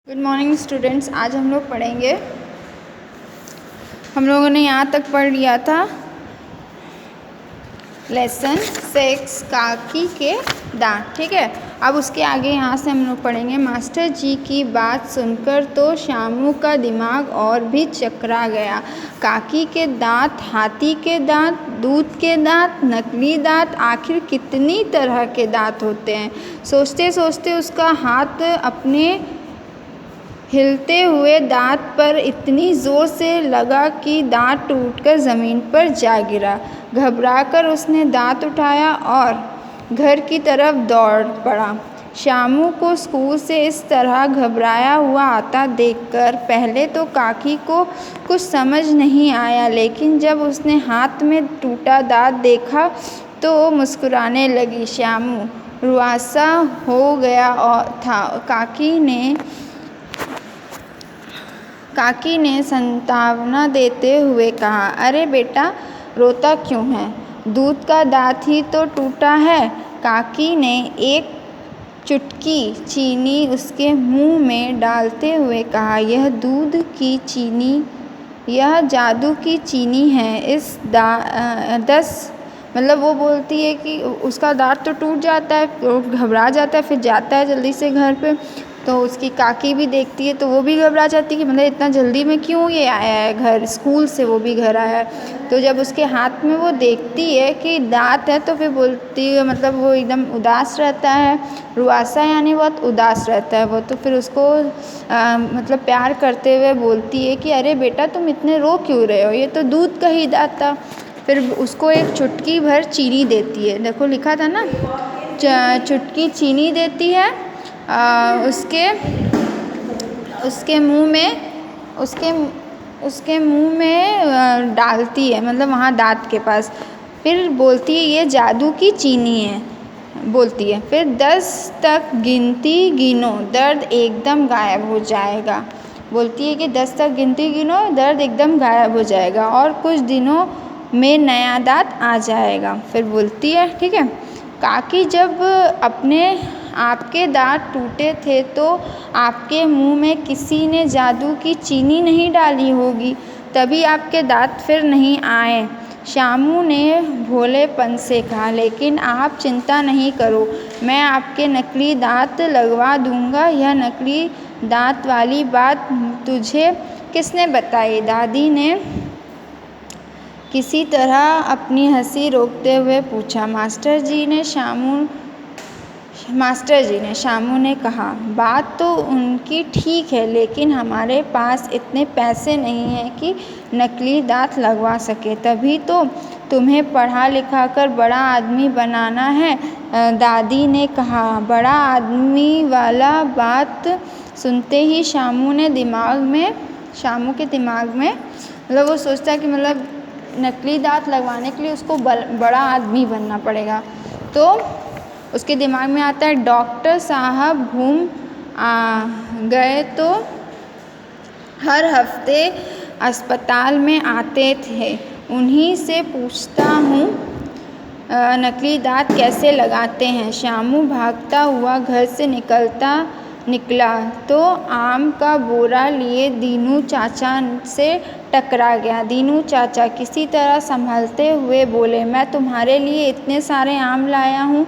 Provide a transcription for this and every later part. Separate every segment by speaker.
Speaker 1: Good morning students. आज हम लोग पढ़ेंगे, हम लोगों ने यहाँ तक पढ़ लिया था लेसन 6 काकी के दांत। ठीक है, अब उसके आगे यहाँ से हम लोग पढ़ेंगे। मास्टर जी की बात सुनकर तो श्यामू का दिमाग और भी चकरा गया। काकी के दांत, हाथी के दांत, दूध के दांत, नकली दांत, आखिर कितनी तरह के दांत होते हैं। सोचते सोचते उसका हाथ अपने हिलते हुए दांत पर इतनी ज़ोर से लगा कि दांत टूटकर ज़मीन पर जा गिरा। घबराकर उसने दांत उठाया और घर की तरफ दौड़ पड़ा। श्यामू को स्कूल से इस तरह घबराया हुआ आता देखकर पहले तो काकी को कुछ समझ नहीं आया, लेकिन जब उसने हाथ में टूटा दांत देखा तो मुस्कुराने लगी। श्यामू रुआसा हो गया था। काकी ने सांत्वना देते हुए कहा, अरे बेटा, रोता क्यों है? दूध का दांत ही तो टूटा है। काकी ने एक चुटकी चीनी उसके मुंह में डालते हुए कहा, यह दूध की चीनी, यह जादू की चीनी है। इस 10 मतलब वो बोलती है कि उसका दांत तो टूट जाता है, वो घबरा जाता है, फिर जाता है जल्दी से घर पे। तो उसकी काकी भी देखती है तो वो भी घबरा जाती है कि मतलब इतना जल्दी में क्यों ये आया है घर, स्कूल से वो भी घर आया है। तो जब उसके हाथ में वो देखती है कि दांत है तो फिर बोलती है, मतलब वो एकदम उदास रहता है। रुआसा यानी बहुत उदास रहता है वो। तो फिर उसको मतलब प्यार करते हुए बोलती है कि अरे बेटा, तुम इतने रो क्यों रहे हो, ये तो दूध का ही दांत था। फिर उसको एक चुटकी भर चीनी देती है। देखो लिखा था ना, चुटकी चीनी देती है। उसके मुंह में डालती है, मतलब वहाँ दांत के पास। फिर बोलती है ये जादू की चीनी है, बोलती है। फिर 10 तक गिनती गिनो, दर्द एकदम गायब हो जाएगा। बोलती है कि 10 तक गिनती गिनो, दर्द एकदम गायब हो जाएगा और कुछ दिनों में नया दांत आ जाएगा। फिर बोलती है, ठीक है, काकी, जब आपके दांत टूटे थे तो आपके मुंह में किसी ने जादू की चीनी नहीं डाली होगी, तभी आपके दांत फिर नहीं आए। श्यामू ने भोलेपन से कहा, लेकिन आप चिंता नहीं करो, मैं आपके नकली दांत लगवा दूंगा। यह नकली दांत वाली बात तुझे किसने बताई? दादी ने किसी तरह अपनी हंसी रोकते हुए पूछा। मास्टर जी ने, श्यामू ने कहा। बात तो उनकी ठीक है, लेकिन हमारे पास इतने पैसे नहीं हैं कि नकली दांत लगवा सके, तभी तो तुम्हें पढ़ा लिखा कर बड़ा आदमी बनाना है, दादी ने कहा। बड़ा आदमी वाला बात सुनते ही श्यामू के दिमाग में मतलब वो सोचता है कि मतलब नकली दांत लगवाने के लिए उसको बड़ा आदमी बनना पड़ेगा। तो उसके दिमाग में आता है, डॉक्टर साहब घूम गए तो हर हफ्ते अस्पताल में आते थे, उन्हीं से पूछता हूँ नकली दांत कैसे लगाते हैं। श्यामू भागता हुआ घर से निकला तो आम का बोरा लिए दीनू चाचा से टकरा गया। दीनू चाचा किसी तरह संभलते हुए बोले, मैं तुम्हारे लिए इतने सारे आम लाया हूँ,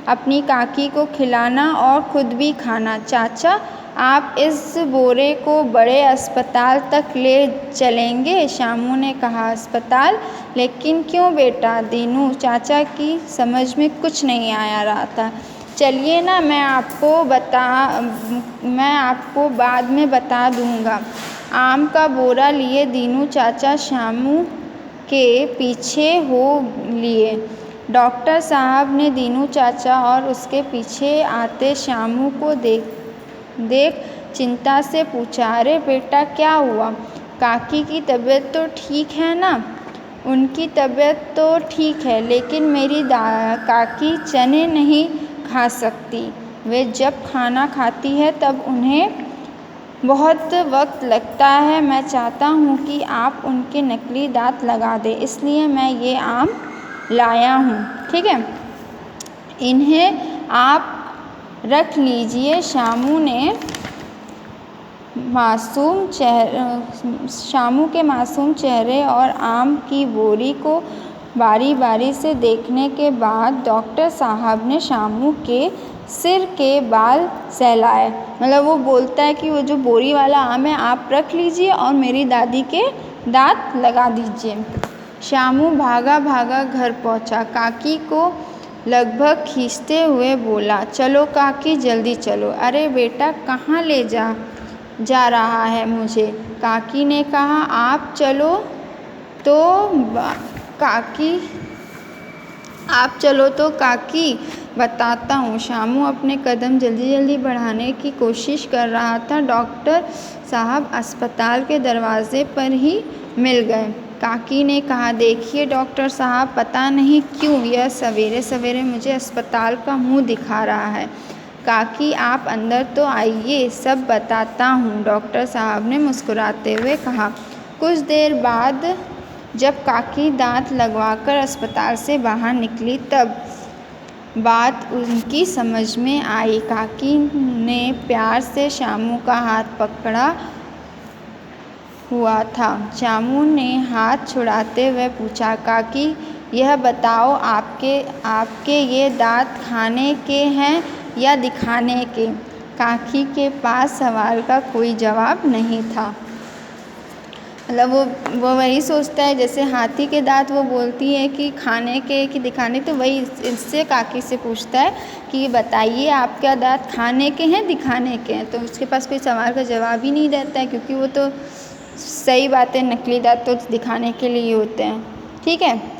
Speaker 1: अपनी काकी को खिलाना और खुद भी खाना। चाचा, आप इस बोरे को बड़े अस्पताल तक ले चलेंगे? श्यामू ने कहा। अस्पताल? लेकिन क्यों बेटा? दीनू चाचा की समझ में कुछ नहीं आ रहा था। चलिए ना, मैं आपको बाद में बता दूंगा। आम का बोरा लिए दीनू चाचा श्यामू के पीछे हो लिए। डॉक्टर साहब ने दीनू चाचा और उसके पीछे आते श्यामू को देख चिंता से पूछा, अरे बेटा, क्या हुआ? काकी की तबीयत तो ठीक है ना? उनकी तबीयत तो ठीक है, लेकिन मेरी काकी चने नहीं खा सकती। वे जब खाना खाती है तब उन्हें बहुत वक्त लगता है। मैं चाहता हूँ कि आप उनके नकली दांत लगा दें, इसलिए मैं ये आम लाया हूँ, ठीक है, इन्हें आप रख लीजिए। श्यामू ने शामू के मासूम चेहरे और आम की बोरी को बारी बारी से देखने के बाद डॉक्टर साहब ने शामू के सिर के बाल सहलाए। मतलब वो बोलता है कि वो जो बोरी वाला आम है आप रख लीजिए और मेरी दादी के दांत लगा दीजिए। शामू भागा भागा घर पहुंचा। काकी को लगभग खींचते हुए बोला, चलो काकी जल्दी चलो। अरे बेटा कहाँ ले जा रहा है मुझे? काकी ने कहा, आप चलो तो काकी बताता हूँ। शामू अपने कदम जल्दी जल्दी बढ़ाने की कोशिश कर रहा था। डॉक्टर साहब अस्पताल के दरवाजे पर ही मिल गए। काकी ने कहा, देखिए डॉक्टर साहब, पता नहीं क्यों यह सवेरे सवेरे मुझे अस्पताल का मुंह दिखा रहा है। काकी आप अंदर तो आइए, सब बताता हूँ, डॉक्टर साहब ने मुस्कुराते हुए कहा। कुछ देर बाद जब काकी दांत लगवाकर अस्पताल से बाहर निकली तब बात उनकी समझ में आई। काकी ने प्यार से शामू का हाथ पकड़ा हुआ था। शामू ने हाथ छुड़ाते हुए पूछा, काकी यह बताओ आपके ये दांत खाने के हैं या दिखाने के? काकी के पास सवाल का कोई जवाब नहीं था। मतलब वो वही सोचता है, जैसे हाथी के दांत वो बोलती है कि खाने के कि दिखाने, तो वही इससे काकी से पूछता है कि बताइए आपके दांत खाने के हैं दिखाने के हैं? तो उसके पास कोई सवाल का जवाब ही नहीं रहता है, क्योंकि वो तो सही बात है, नकली दांत तो दिखाने के लिए ही होते हैं। ठीक है।